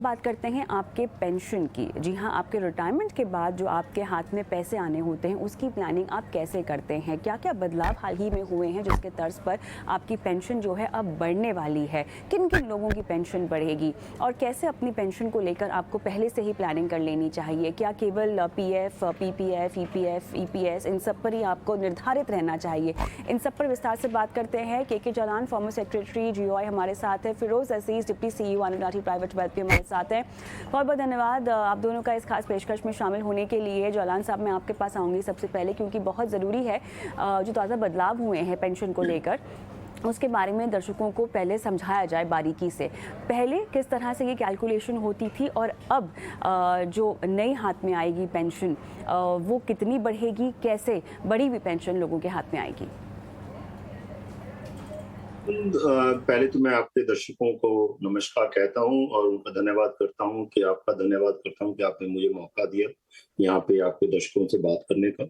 बात करते हैं आपके पेंशन की। जी हाँ, आपके रिटायरमेंट के बाद जो आपके हाथ में पैसे आने होते हैं उसकी प्लानिंग आप कैसे करते हैं? क्या क्या बदलाव हाल ही में हुए हैं जिसके तर्ज पर आपकी पेंशन जो है अब बढ़ने वाली है? किन किन लोगों की पेंशन बढ़ेगी और कैसे अपनी पेंशन को लेकर आपको पहले से ही प्लानिंग कर लेनी चाहिए? क्या केवल पीएफ, पीपीएफ, ईपीएफ, ईपीएस इन सब पर ही आपको निर्धारित रहना चाहिए? इन सब पर विस्तार से बात करते हैं। के जालान, फॉर्मर सेक्रेटरी जीओआई हमारे साथ है। फिरोज अजीज, डिप्टी सीईओ आनंद राठी प्राइवेट वेल्थ भी हमारे साथ हैं। बहुत बहुत धन्यवाद आप दोनों का इस खास पेशकश में शामिल होने के लिए। जालान साहब, मैं आपके पास आऊँगी सबसे पहले क्योंकि बहुत ज़रूरी है जो ताज़ा बदलाव हुए हैं पेंशन को लेकर उसके बारे में दर्शकों को पहले समझाया जाए बारीकी से। पहले किस तरह से ये कैलकुलेशन होती थी और अब जो नई हाथ में आएगी पेंशन वो कितनी बढ़ेगी, कैसे बढ़ी हुई पेंशन लोगों के हाथ में आएगी? पहले तो मैं आपके दर्शकों को नमस्कार कहता हूं और उनका धन्यवाद करता हूं कि आपका धन्यवाद करता हूं कि आपने मुझे मौका दिया यहाँ पे आपके दर्शकों से बात करने का।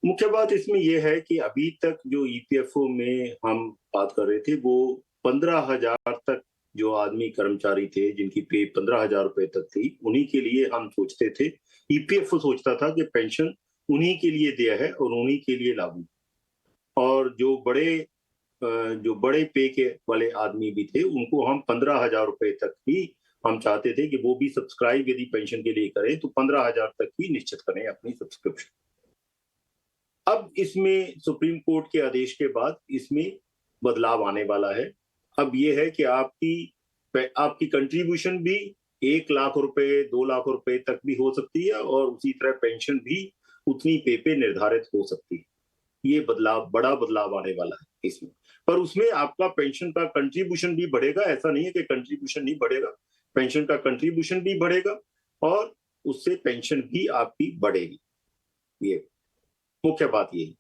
मुख्य बात इसमें यह है कि अभी तक जो ईपीएफओ में हम बात कर रहे थे वो 15,000 तक जो आदमी कर्मचारी थे जिनकी पे 15,000 रुपए तक थी उन्हीं के लिए हम सोचते थे। ईपीएफओ सोचता था कि पेंशन उन्हीं के लिए दिया है और उन्हीं के लिए लागू। और जो बड़े पे के वाले आदमी भी थे उनको हम 15,000 रुपए तक ही हम चाहते थे कि वो भी सब्सक्राइब यदि पेंशन के लिए करें तो 15,000 तक ही निश्चित करें अपनी सब्सक्रिप्शन। अब इसमें सुप्रीम कोर्ट के आदेश के बाद इसमें बदलाव आने वाला है। अब ये है कि आपकी कंट्रीब्यूशन भी 1 लाख रुपए 2 लाख रुपए तक भी हो सकती है और उसी तरह पेंशन भी उतनी पे निर्धारित हो सकती है। ये बड़ा बदलाव आने वाला है इसमें। पर उसमें आपका पेंशन का कंट्रीब्यूशन भी बढ़ेगा। ऐसा नहीं है कि कंट्रीब्यूशन नहीं बढ़ेगा। पेंशन का कंट्रीब्यूशन भी बढ़ेगा और उससे पेंशन भी आपकी बढ़ेगी। ये मुख्य बात ये है।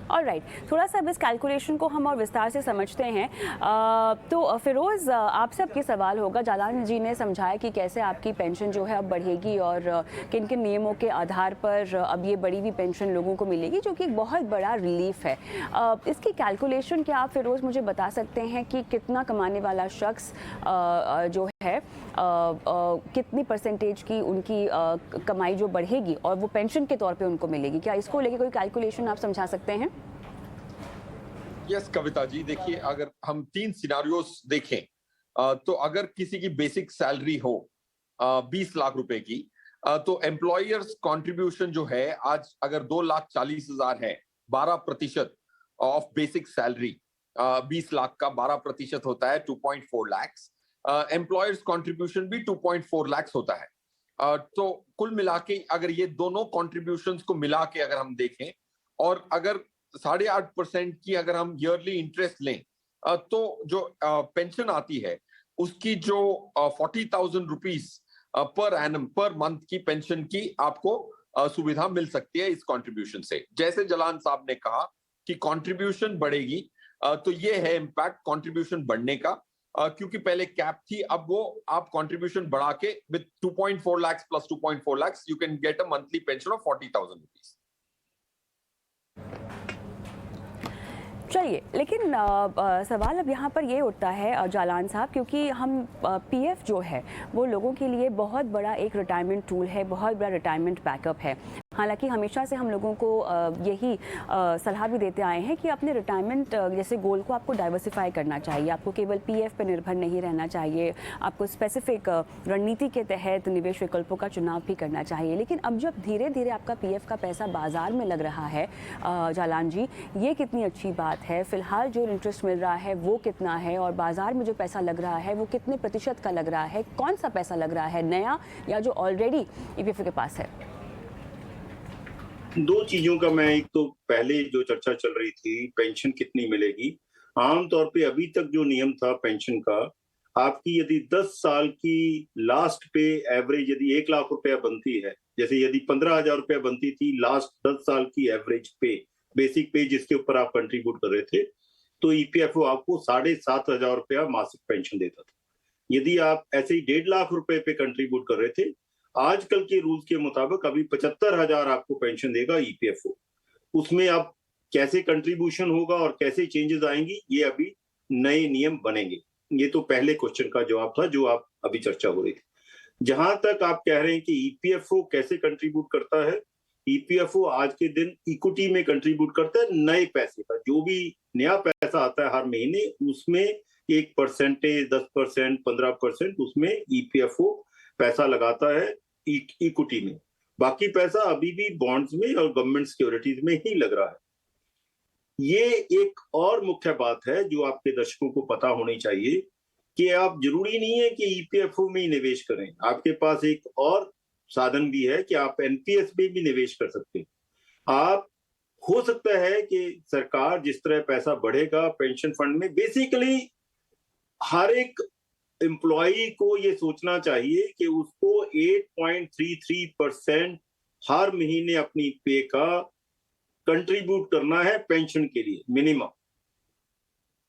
ऑलराइट, थोड़ा सा अब इस कैलकुलेशन को हम और विस्तार से समझते हैं। तो फिरोज़, आपसे अब ये सवाल होगा, जालान जी ने समझाया कि कैसे आपकी पेंशन जो है अब बढ़ेगी और किन किन नियमों के आधार पर अब ये बढ़ी हुई पेंशन लोगों को मिलेगी, जो कि एक बहुत बड़ा रिलीफ है। इसकी कैलकुलेशन क्या आप फिरोज़ मुझे बता सकते हैं कि कितना कमाने वाला शख्स जो है कितनी परसेंटेज की उनकी कमाई जो बढ़ेगी और वो पेंशन के तौर पे उनको मिलेगी? क्या इसको लेके कोई कैलकुलेशन आप समझा सकते हैं? यस कविता जी, देखिए अगर हम 3 सिनारियोस देखें तो अगर किसी की बेसिक सैलरी हो 20 लाख रुपए की, तो एम्प्लॉयर्स कंट्रीब्यूशन जो है आज अगर 2,40,000 है, 12% ऑफ बेसिक सैलरी, 20 लाख का 12% होता है 2.4 लैक्स। एम्प्लॉयर्स कंट्रीब्यूशन भी 2.4 लैक्स होता है। तो कुल मिला के अगर ये दोनों कॉन्ट्रीब्यूशन को मिला के अगर हम देखें और अगर 8.5% की अगर हम ईयरली इंटरेस्ट लें, तो जो पेंशन आती है उसकी जो 40,000 rupees per annum per month की पेंशन की आपको सुविधा मिल सकती है इस कंट्रीब्यूशन से। जैसे जलान साहब ने कहा कि कंट्रीब्यूशन बढ़ेगी, तो ये है इम्पैक्ट कंट्रीब्यूशन बढ़ने का, क्योंकि पहले कैप थी, अब वो आप कंट्रीब्यूशन बढ़ा के with 2.4 lakh plus 2.4 lakh you can get a monthly pension of 40,000 rupees. चलिए, लेकिन सवाल अब यहाँ पर ये उठता है जालान साहब, क्योंकि हम पीएफ जो है वो लोगों के लिए बहुत बड़ा एक रिटायरमेंट टूल है, बहुत बड़ा रिटायरमेंट बैकअप है। हालांकि हमेशा से हम लोगों को यही सलाह भी देते आए हैं कि अपने रिटायरमेंट जैसे गोल को आपको डाइवर्सिफाई करना चाहिए, आपको केवल पीएफ पर निर्भर नहीं रहना चाहिए, आपको स्पेसिफिक रणनीति के तहत निवेश विकल्पों का चुनाव भी करना चाहिए। लेकिन अब जब धीरे धीरे आपका पीएफ का पैसा बाजार में लग रहा है, जालान जी, ये कितनी अच्छी बात है? फिलहाल जो इंटरेस्ट मिल रहा है वो कितना है और बाजार में जो पैसा लग रहा है वो कितने प्रतिशत का लग रहा है? कौन सा पैसा लग रहा है, नया या जो ऑलरेडी ईपीएफ के पास है? दो चीजों का मैं, एक तो पहले जो चर्चा चल रही थी पेंशन कितनी मिलेगी। आमतौर पे अभी तक जो नियम था पेंशन का, आपकी यदि 10 साल की लास्ट पे एवरेज यदि 1 लाख रुपया बनती है, जैसे यदि 15,000 रुपया बनती थी लास्ट 10 साल की एवरेज पे, बेसिक पे जिसके ऊपर आप कंट्रीब्यूट कर रहे थे, तो ईपीएफओ आपको 7,500 रुपया मासिक पेंशन देता था। यदि आप ऐसे ही 1.5 लाख रुपए पे कंट्रीब्यूट कर रहे थे, आजकल के रूल्स के मुताबिक अभी 75,000 आपको पेंशन देगा ईपीएफओ। उसमें अब कैसे कंट्रीब्यूशन होगा और कैसे चेंजेस आएंगी ये अभी नए नियम बनेंगे? ये तो पहले क्वेश्चन का जवाब था जो आप अभी चर्चा हो रही थी। जहां तक आप कह रहे हैं कि ईपीएफओ कैसे कंट्रीब्यूट करता है, ईपीएफओ आज के दिन इक्विटी में कंट्रीब्यूट करता है नए पैसे का। जो भी नया पैसा आता है हर महीने, उसमें एक परसेंटेज 10%, 15% उसमें ईपीएफओ पैसा लगाता है इक्विटी में। बाकी पैसा अभी भी बॉन्ड्स में और गवर्नमेंट सिक्योरिटीज में ही लग रहा है। ये एक और मुख्य बात है जो आपके दर्शकों को पता होनी चाहिए कि आप जरूरी नहीं है कि ईपीएफओ में ही निवेश करें। आपके पास एक और साधन भी है कि आप एनपीएस में भी निवेश कर सकते हैं। आप हो सकता है कि सरकार जिस तरह पैसा बढ़ेगा पेंशन फंड में, बेसिकली हर एक एम्प्लॉई को ये सोचना चाहिए कि उसको 8.33% हर महीने अपनी पे का कंट्रीब्यूट करना है पेंशन के लिए मिनिमम।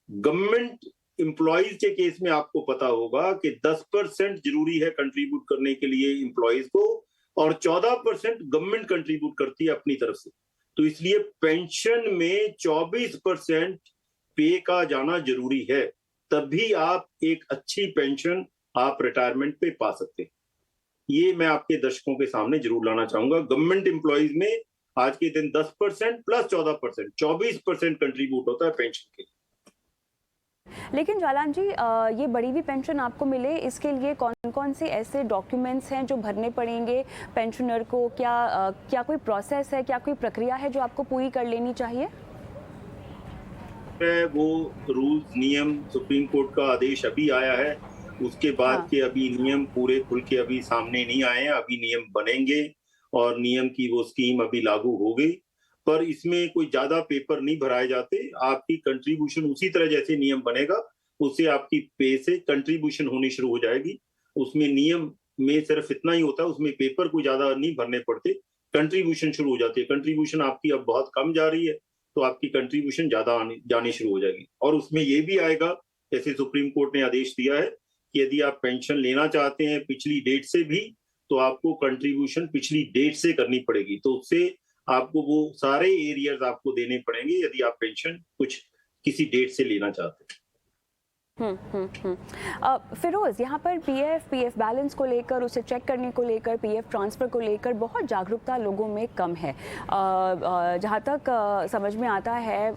गवर्नमेंट एम्प्लॉइज के केस में आपको पता होगा कि 10% जरूरी है कंट्रीब्यूट करने के लिए एम्प्लॉइज को, और 14% गवर्नमेंट कंट्रीब्यूट करती है अपनी तरफ से। तो इसलिए पेंशन में 24% पे का जाना जरूरी है, तभी आप एक अच्छी पेंशन आप रिटायरमेंट पे पा सकते हैं। ये मैं आपके दर्शकों के सामने जरूर लाना चाहूंगा। गवर्नमेंट एम्प्लॉइज में आज के दिन 10% प्लस 14%, 24% कंट्रीब्यूट होता है पेंशन के लिए। लेकिन जालान जी, ये बढ़ी हुई पेंशन आपको मिले, इसके लिए कौन कौन से ऐसे डॉक्यूमेंट्स हैं जो भरने पड़ेंगे पेंशनर को? क्या कोई प्रोसेस है, क्या कोई प्रक्रिया है जो आपको पूरी कर लेनी चाहिए? वो रूल्स नियम, सुप्रीम कोर्ट का आदेश अभी आया है, उसके बाद के अभी नियम पूरे खुल के अभी सामने नहीं आए हैं। अभी नियम बनेंगे और नियम की वो स्कीम अभी लागू हो गई, पर इसमें कोई ज्यादा पेपर नहीं भराए जाते। आपकी कंट्रीब्यूशन उसी तरह जैसे नियम बनेगा उससे आपकी पे से कंट्रीब्यूशन होनी शुरू हो जाएगी। उसमें नियम में सिर्फ इतना ही होता है, उसमें पेपर कोई ज्यादा नहीं भरने पड़ते, कंट्रीब्यूशन शुरू हो जाती है। कंट्रीब्यूशन आपकी अब बहुत कम जा रही है तो आपकी कंट्रीब्यूशन ज्यादा जानी शुरू हो जाएगी। और उसमें ये भी आएगा, जैसे सुप्रीम कोर्ट ने आदेश दिया है कि यदि आप पेंशन लेना चाहते हैं पिछली डेट से भी, तो आपको कंट्रीब्यूशन पिछली डेट से करनी पड़ेगी। तो उससे आपको वो सारे एरियर्स आपको देने पड़ेंगे यदि आप पेंशन कुछ किसी डेट से लेना चाहते हैं। फिरोज, यहाँ पर पीएफ बैलेंस को लेकर, उसे चेक करने को लेकर, पीएफ ट्रांसफ़र को लेकर बहुत जागरूकता लोगों में कम है। जहाँ तक समझ में आता है,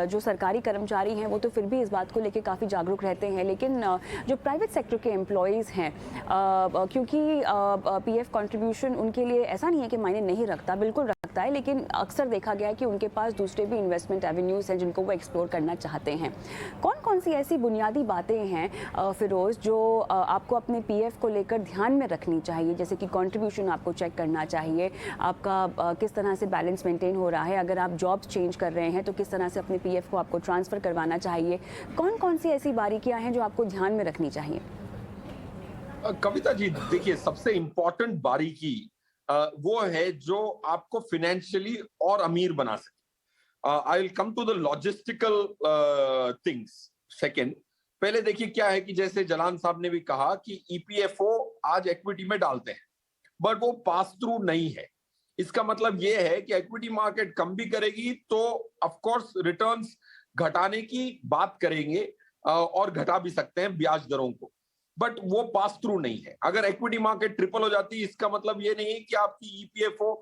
जो सरकारी कर्मचारी हैं वो तो फिर भी इस बात को लेकर काफ़ी जागरूक रहते हैं, लेकिन जो प्राइवेट सेक्टर के एम्प्लॉयज़ हैं, क्योंकि पीएफ कंट्रीब्यूशन उनके लिए ऐसा नहीं है कि मायने नहीं रखता, बिल्कुल रखता है, लेकिन अक्सर देखा गया है कि उनके पास दूसरे भी इन्वेस्टमेंट एवेन्यूज़ हैं जिनको वो एक्सप्लोर करना चाहते हैं। कौन कौन सी ऐसी बुनियादी बातें हैं फिरोज जो आपको अपने पीएफ को लेकर ध्यान में रखनी चाहिए? जैसे कि कंट्रीब्यूशन आपको चेक करना चाहिए, आपका किस तरह से बैलेंस मेंटेन हो रहा है, अगर आप जॉब चेंज कर रहे हैं तो किस तरह से अपने पीएफ को आपको ट्रांसफ़र करवाना चाहिए। कौन कौन सी ऐसी बारीकियां हैं जो आपको ध्यान में रखनी चाहिए? कविता जी, देखिए, सबसे इंपॉर्टेंट बारीकी वो है जो आपको फाइनेंशियली और अमीर बना सके। I will come to the logistical things second. पहले देखिए क्या है कि जैसे जलान साहब ने भी कहा कि ईपीएफओ आज इक्विटी में डालते हैं, बट वो पास थ्रू नहीं है। इसका मतलब ये है कि इक्विटी मार्केट कम भी करेगी तो ऑफ कोर्स रिटर्न्स घटाने की बात करेंगे, और घटा भी सकते हैं ब्याज दरों को, बट वो पास थ्रू नहीं है। अगर इक्विटी मार्केट ट्रिपल हो जाती है, इसका मतलब ये नहीं है कि आपकी ईपीएफओ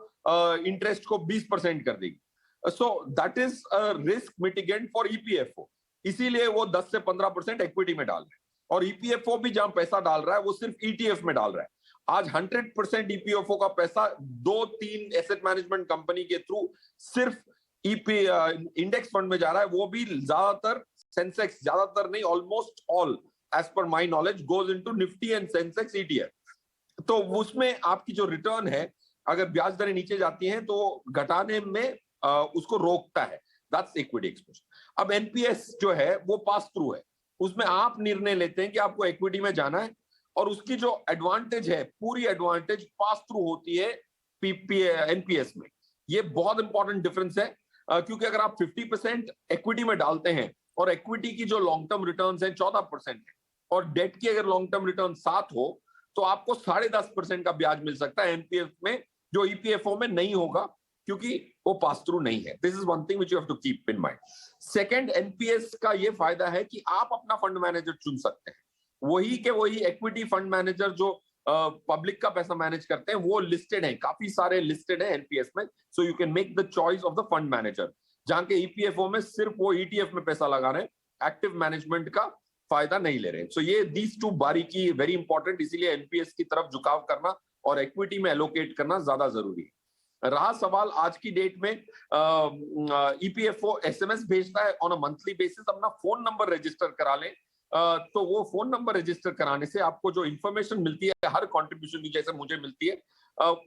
इंटरेस्ट को 20% कर देगी। So that is risk mitigant for EPFO, इसीलिए वो 10 से 15% इक्विटी में डाल रहे हैं। और ईपीएफओ भी जहां पैसा डाल रहा है वो सिर्फ ईटीएफ में डाल रहा है। आज 100% ईपीएफओ का पैसा 2-3 एसेट मैनेजमेंट कंपनी के थ्रू सिर्फ इंडेक्स फंड में जा रहा है, वो भी ज्यादातर सेंसेक्स, ज्यादातर नहीं, almost all as per my knowledge goes into Nifty and Sensex ETF. तो उसमें आपकी जो रिटर्न है, अगर ब्याज दरें नीचे जाती हैं तो घटाने में उसको रोकता है। That's equity exposure. अब एनपीएस जो है वो पास थ्रू है, उसमें आप निर्णय लेते हैं कि आपको इक्विटी में जाना है, और उसकी जो एडवांटेज है, पूरी एडवांटेज पास थ्रू होती है एनपीएस में। ये बहुत इंपॉर्टेंट डिफरेंस है, क्योंकि अगर आप 50% इक्विटी में डालते हैं और इक्विटी की जो लॉन्ग टर्म रिटर्न्स हैं 14% है, और डेट की अगर लॉन्ग टर्म रिटर्न 7 हो, तो आपको 10.5% का ब्याज मिल सकता है एनपीएफ में, जो ईपीएफओ में नहीं होगा। क्योंकि वो पास थ्रू नहीं है। This is one thing which you have to keep in mind. Second, NPS का ये फायदा है कि आप अपना फंड मैनेजर चुन सकते हैं। वही इक्विटी फंड मैनेजर जो पब्लिक का पैसा मैनेज करते हैं वो लिस्टेड हैं, काफी सारे लिस्टेड हैं एनपीएस में। So you can make the choice of the fund manager, जहां के ईपीएफओ में सिर्फ वो ईटीएफ में पैसा लगा रहे हैं, एक्टिव मैनेजमेंट का फायदा नहीं ले रहे। सो ये दीज टू बारीकी वेरी इंपॉर्टेंट, इसीलिए एनपीएस की तरफ झुकाव करना और इक्विटी में एलोकेट करना ज्यादा जरूरी है। रहा सवाल आज की डेट में ईपीएफओ एसएमएस भेजता है ऑन अ मंथली बेसिस, अपना फोन नंबर रजिस्टर करा लें। तो वो फोन नंबर रजिस्टर कराने से आपको जो इंफॉर्मेशन मिलती है हर कंट्रीब्यूशन की, जैसे मुझे मिलती है,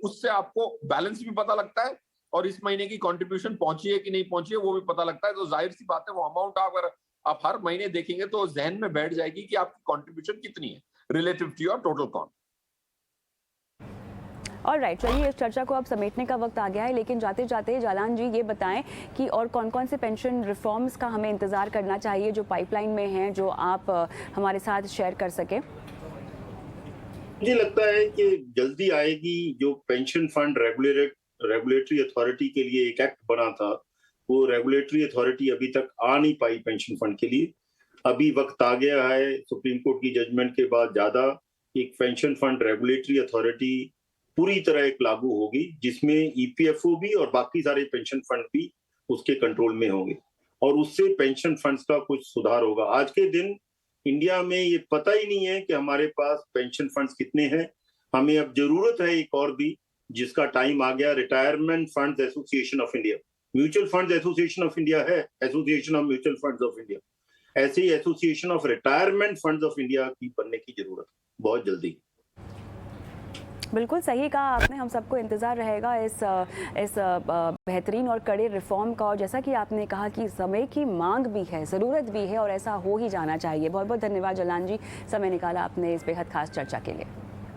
उससे आपको बैलेंस भी पता लगता है और इस महीने की कंट्रीब्यूशन पहुंची है कि नहीं पहुंची है वो भी पता लगता है। तो जाहिर सी बात है वो अमाउंट अगर आप हर महीने देखेंगे तो जहन में बैठ जाएगी कि आपकी कंट्रीब्यूशन कितनी है relative to your total cost. Alright, चलिए इस चर्चा को अब समेटने का वक्त आ गया है, लेकिन जाते जाते जालान जी ये बताएं कि और कौन कौन से पेंशन रिफॉर्म्स का हमें इंतजार करना चाहिए जो पाइपलाइन में हैं, जो आप हमारे साथ शेयर कर सकें। मुझे लगता है कि जल्दी आएगी। जो पेंशन फंड रेगुलेटरी अथॉरिटी के लिए एक एक्ट बना था, वो रेगुलेटरी अथॉरिटी अभी तक आ नहीं पाई पेंशन फंड के लिए। अभी वक्त आ गया है सुप्रीम कोर्ट की जजमेंट के बाद ज्यादा, एक पेंशन फंड रेगुलेटरी अथॉरिटी पूरी तरह एक लागू होगी, जिसमें ईपीएफओ भी और बाकी सारे पेंशन फंड भी उसके कंट्रोल में होंगे और उससे पेंशन फंड्स का कुछ सुधार होगा। आज के दिन इंडिया में ये पता ही नहीं है कि हमारे पास पेंशन फंड्स कितने हैं। हमें अब जरूरत है एक और भी, जिसका टाइम आ गया, retirement funds association of India. Mutual funds association of India है, association of mutual funds of India, ऐसे ही association of retirement funds of India की बनने की जरूरत है बहुत जल्दी। बिल्कुल सही कहा आपने, हम सबको इंतज़ार रहेगा इस बेहतरीन और कड़े रिफॉर्म का, और जैसा कि आपने कहा कि समय की मांग भी है, ज़रूरत भी है और ऐसा हो ही जाना चाहिए। बहुत बहुत धन्यवाद जालान जी, समय निकाला आपने इस बेहद खास चर्चा के लिए।